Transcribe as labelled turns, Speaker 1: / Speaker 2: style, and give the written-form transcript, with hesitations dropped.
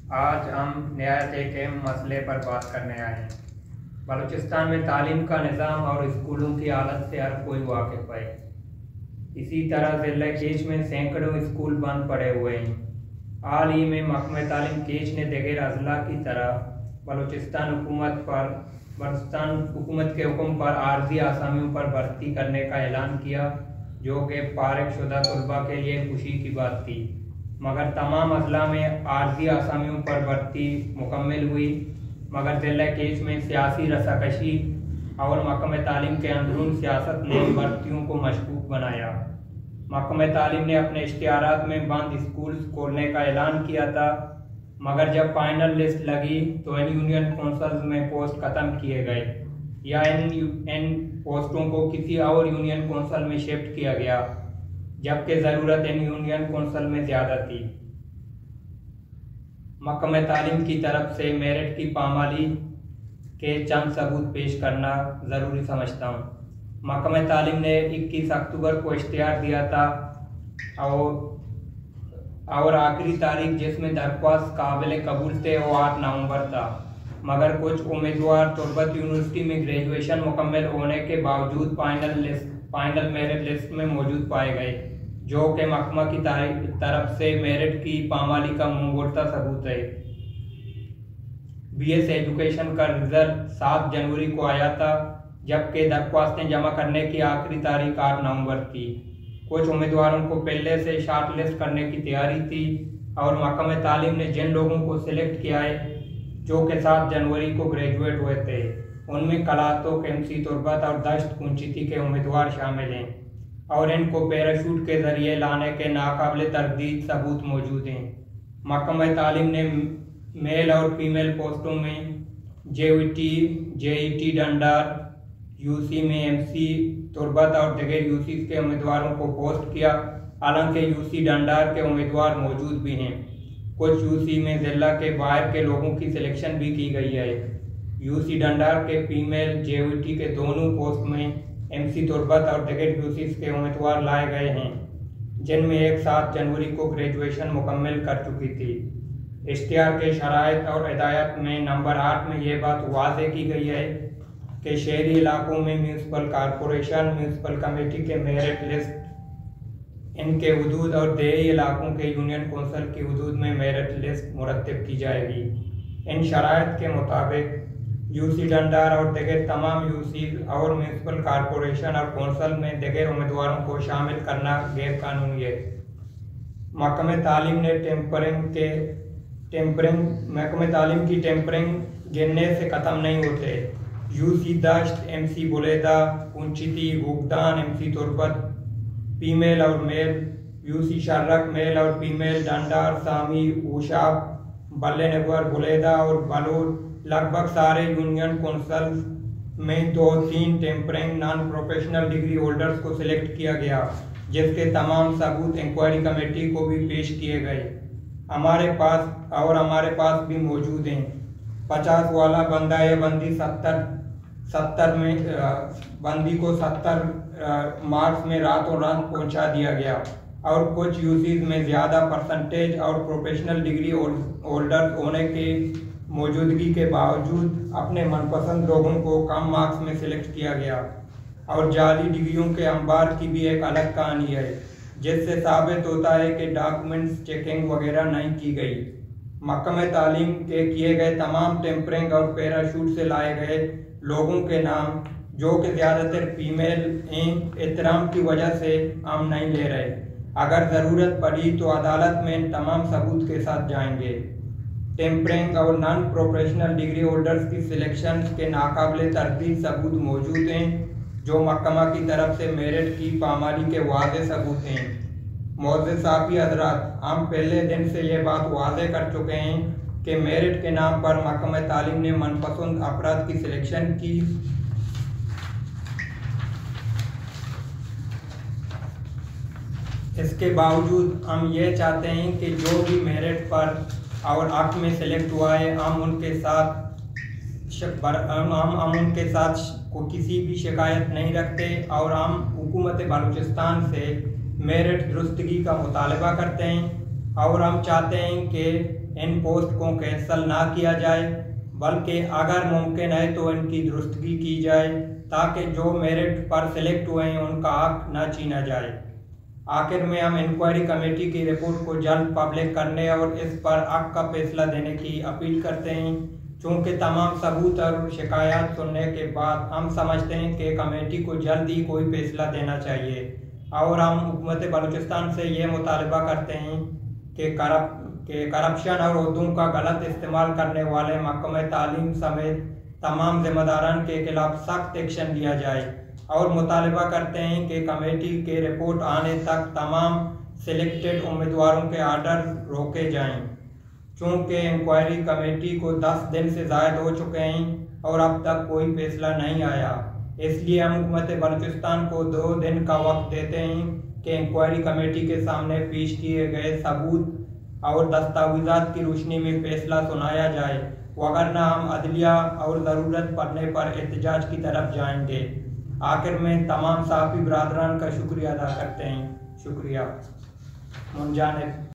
Speaker 1: आज हम नहायत एक अहम मसले पर बात करने आए हैं। बलूचिस्तान में तालीम का निज़ाम और स्कूलों की हालत से हर कोई वाकिफ़ है। इसी तरह ज़िला केच में सैकड़ों स्कूल बंद पड़े हुए हैं। हाल ही में महकमा तालीम केच ने दीगर अजला की तरह बलूचिस्तान हुकूमत के हुक्म पर आर्जी आसामियों पर भर्ती करने का ऐलान किया, जो कि फारिगशुदा तलबा के लिए खुशी की बात थी। मगर तमाम अजला में आर्जी आसामियों पर भर्ती मुकम्मल हुई, मगर ज़िला केच में सियासी रसाकशी और महकमा तालीम के अंदरून सियासत ने भर्तियों को मशकूक बनाया। महकमा तालीम ने अपने इश्तिहारात में बंद स्कूल खोलने का ऐलान किया था, मगर जब फाइनल लिस्ट लगी तो इन यूनियन कौंसल्स में पोस्ट ख़त्म किए गए या इन पोस्टों को किसी और यूनियन कौंसल में शिफ्ट किया गया, जबकि ज़रूरत इन यूनियन कौंसल में ज़्यादा थी। महकमा तालीम की तरफ से मेरिट की पामाली के चंद सबूत पेश करना ज़रूरी समझता हूँ। महकमा तालीम ने 21 अक्टूबर को इश्तिहार दिया था और आखिरी तारीख जिसमें दरख्वास्त काबिल कबूल थे वो 8 नवंबर था, मगर कुछ उम्मीदवार तुर्बत यूनिवर्सिटी में ग्रेजुएशन मुकम्मल होने के बावजूद फाइनल मेरिट लिस्ट में मौजूद पाए गए, जो कि महकमा की तरफ से मेरिट की पामाली का मुंहबोलता सबूत है। BS एजुकेशन का रिजल्ट 7 जनवरी को आया था, जबकि दरख्वास्तें जमा करने की आखिरी तारीख 8 नवंबर थी। कुछ उम्मीदवारों को पहले से शार्ट लिस्ट करने की तैयारी थी और महकमा तालीम ने जिन लोगों को सिलेक्ट किया है, जो कि 7 जनवरी को ग्रेजुएट हुए थे, उनमें कलातों, KMC तुर्बत और दश्त कुंचिती के उम्मीदवार शामिल हैं और इनको पैराशूट के जरिए लाने के नाकाबिल तरदीद सबूत मौजूद हैं। महकमा तालीम ने मेल और फीमेल पोस्टों में JUT, JET डंडार, UC में MC तुर्बत और दीगर UCs के उम्मीदवारों को पोस्ट किया, हालांकि UC डंडार के उम्मीदवार मौजूद भी हैं। कुछ UC में ज़िला के बाहर के लोगों की सिलेक्शन भी की गई है। UC डंडार के फीमेल JUT के दोनों पोस्ट में MC तुर्बत और दीगर UCs के उम्मीदवार लाए गए हैं, जिनमें एक 7 जनवरी को ग्रेजुएशन मुकम्मल कर चुकी थी। इश्तिहार के शराइत और हिदायत में नंबर 8 में यह बात वाज़ेह की गई है कि शहरी इलाकों में म्यूनसिपल कॉरपोरेशन, म्यूनसिपल कमेटी के मेरिट लिस्ट इनके हदूद और देही इलाकों के यूनियन कौंसल की हदूद में मेरिट लिस्ट मुरतब की जाएगी। इन शराइत के मुताबिक UC डंडार और दीगर तमाम UCs और म्यूनसिपल कॉरपोरेशन और कौंसल में दीगर उम्मीदवारों को शामिल करना गैर कानूनी है। महकमा तालीम ने महकमा तालीम की टेम्परिंग गिनने से ख़त्म नहीं होते। UC दश्त, MC बुलेदा, कुंचिती, हुक्दान, MC तुर्बत फीमेल और मेल, UC शर्रक मेल और फीमेल, डंडार, सामी, ऊशाब, बल्ले नगवर, बुलेदा और बलूर लगभग सारे यूनियन कौंसल में 2-3 tempering non professional degree holders को सिलेक्ट किया गया, जिसके तमाम सबूत इंक्वायरी कमेटी को भी पेश किए गए। हमारे पास भी मौजूद हैं। 50 वाला बंदा या बंदी 70 में बंदी को 70 मार्क्स में रातों रात पहुंचा दिया गया और कुछ UCs में ज़्यादा परसेंटेज और प्रोफेशनल डिग्री होल्डर होने के मौजूदगी के बावजूद अपने मनपसंद लोगों को कम मार्क्स में सिलेक्ट किया गया। और जाली डिग्रियों के अंबार की भी एक अलग कहानी है, जिससे साबित होता है कि डॉक्यूमेंट्स चेकिंग वगैरह नहीं की गई। महकमा तालीम के किए गए तमाम टेम्परिंग और पैराशूट से लाए गए लोगों के नाम, जो कि ज़्यादातर फीमेल हैं, एहतराम की वजह से हम नहीं ले रहे। अगर ज़रूरत पड़ी तो अदालत में इन तमाम सबूत के साथ जाएंगे। टेम्परिंग और नॉन प्रोफेशनल डिग्री होल्डर्स की सिलेक्शन के नाकाबिल तरदीद सबूत मौजूद हैं, जो महकमा की तरफ से मेरिट की पामाली के वाज़ेह सबूत हैं। मोअज़्ज़िज़ साफ़ी हज़रात, हम पहले दिन से ये बात वाज़ेह कर चुके हैं कि मेरिट के नाम पर महकमा तालीम ने मनपसंद अफराद की सिलेक्शन की। इसके बावजूद हम ये चाहते हैं कि जो भी मेरिट पर और हक में सिलेक्ट हुआ है, हम उनके साथ को किसी भी शिकायत नहीं रखते और हम हुकूमत बलूचिस्तान से मेरिट दुरुस्तगी का मुतालबा करते हैं और हम चाहते हैं कि इन पोस्ट को कैंसिल ना किया जाए, बल्कि अगर मुमकिन है तो इनकी दुरुस्तगी की जाए ताकि जो मेरिट पर सिलेक्ट हुए हैं उनका हक न छीना जाए। आखिर में हम इंक्वायरी कमेटी की रिपोर्ट को जल्द पब्लिक करने और इस पर हक का फैसला देने की अपील करते हैं। चूँकि तमाम सबूत और शिकायत सुनने के बाद हम समझते हैं कि कमेटी को जल्द ही कोई फैसला देना चाहिए और हम हुकूमत बलूचिस्तान से ये मुतालबा करते हैं कि करप्शन और उर्दू का गलत इस्तेमाल करने वाले महकमा तालीम समेत तमाम जिम्मेदारान के खिलाफ सख्त एक्शन लिया जाए और मुतालबा करते हैं कि कमेटी के रिपोर्ट आने तक तमाम सिलेक्टेड उम्मीदवारों के आर्डर रोके जाएं। चूँकि इंक्वायरी कमेटी को 10 दिन से ज़ायद हो चुके हैं और अब तक कोई फैसला नहीं आया, इसलिए हम हुकूमत बलूचिस्तान को 2 दिन का वक्त देते हैं कि इंक्वायरी कमेटी के सामने पेश किए गए सबूत और दस्तावेज़ात की रोशनी में फैसला सुनाया जाए, वगरना हम अदलिया और ज़रूरत पड़ने पर एहतजाज की तरफ जाएंगे। आखिर में तमाम सहाफ़ी बरादरान का शुक्रिया अदा करते हैं। शुक्रिया। मुंजानिब।